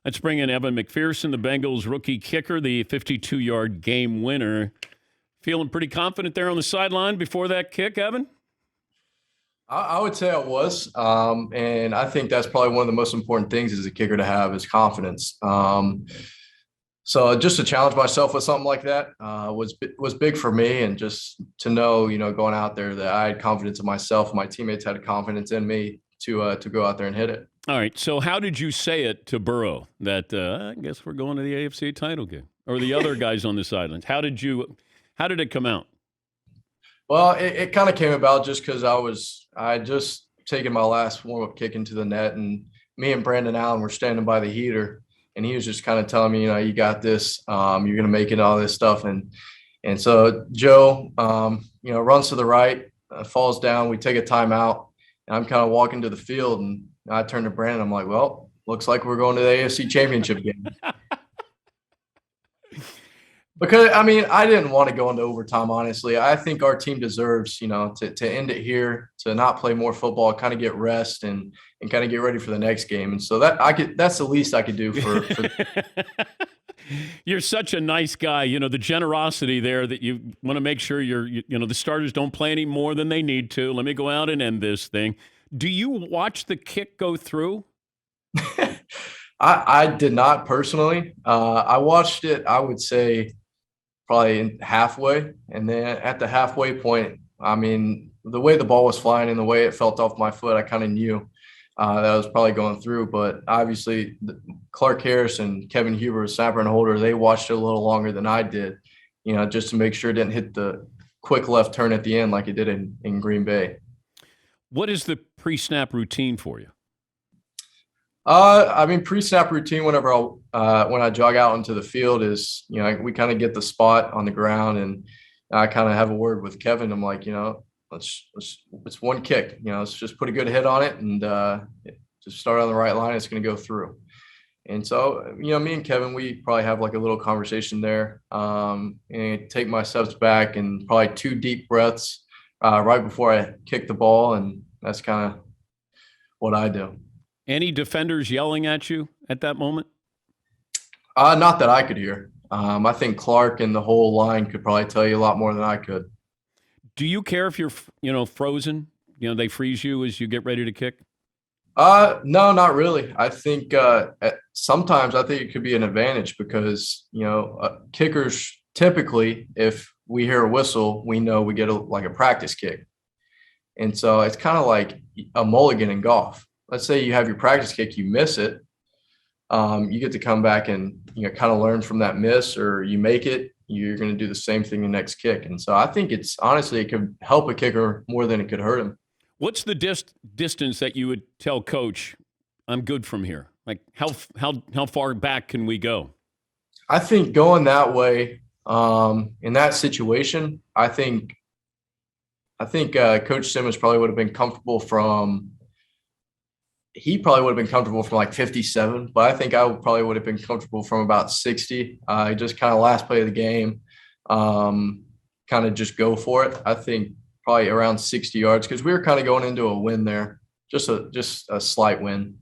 Let's bring in Evan McPherson, the Bengals rookie kicker, the 52-yard game winner. Feeling pretty confident there on the sideline before that kick, Evan? I would say I was, and I think that's probably one of the most important things as a kicker to have is confidence. So just to challenge myself with something like that was big for me, and just to know, going out there that I had confidence in myself, my teammates had confidence in me to go out there and hit it. All right, so how did you say it to Burrow that I guess we're going to the AFC title game, or the other guys on the sidelines? How did it come out? Well, it kind of came about just because I had just taken my last warm up kick into the net, and me and Brandon Allen were standing by the heater, and he was just kind of telling me, you got this, you're gonna make it, all this stuff, and so Joe, runs to the right, falls down, we take a timeout, and I'm kind of walking to the field, and I turn to Brandon, I'm like, well, looks like we're going to the AFC Championship game. Because, I didn't want to go into overtime, honestly. I think our team deserves, to end it here, to not play more football, kind of get rest and kind of get ready for the next game. And so that's the least I could do for You're such a nice guy. The generosity there that you want to make sure the starters don't play any more than they need to. Let me go out and end this thing. Do you watch the kick go through? I did not personally. I watched it, I would say, probably halfway. And then at the halfway point, the way the ball was flying and the way it felt off my foot, I kind of knew that I was probably going through. But obviously, Clark Harris and Kevin Huber, snapper and holder, they watched it a little longer than I did, just to make sure it didn't hit the quick left turn at the end like it did in Green Bay. What is the pre-snap routine for you? Pre-snap routine whenever when I jog out into the field is, we kind of get the spot on the ground, and I kind of have a word with Kevin. I'm like, it's one kick, let's just put a good hit on it and just start on the right line. It's going to go through. And so, me and Kevin, we probably have like a little conversation there, and take my steps back and probably 2 deep breaths right before I kick the ball. And that's kind of what I do. Any defenders yelling at you at that moment? Not that I could hear. I think Clark and the whole line could probably tell you a lot more than I could. Do you care if you're, frozen? They freeze you as you get ready to kick? No, not really. I think sometimes I think it could be an advantage because, kickers typically, if we hear a whistle, we know we get like a practice kick. And so it's kind of like a mulligan in golf. Let's say you have your practice kick, you miss it. You get to come back and kind of learn from that miss, or you make it, you're going to do the same thing the next kick. And so I think it could help a kicker more than it could hurt him. What's the distance that you would tell coach, I'm good from here? Like how far back can we go? I think going that way, in that situation, I think Coach Simmons probably would have been comfortable from like 57, but I think I probably would have been comfortable from about 60. Just kind of last play of the game, kind of just go for it. I think probably around 60 yards because we were kind of going into a win there, just a slight win.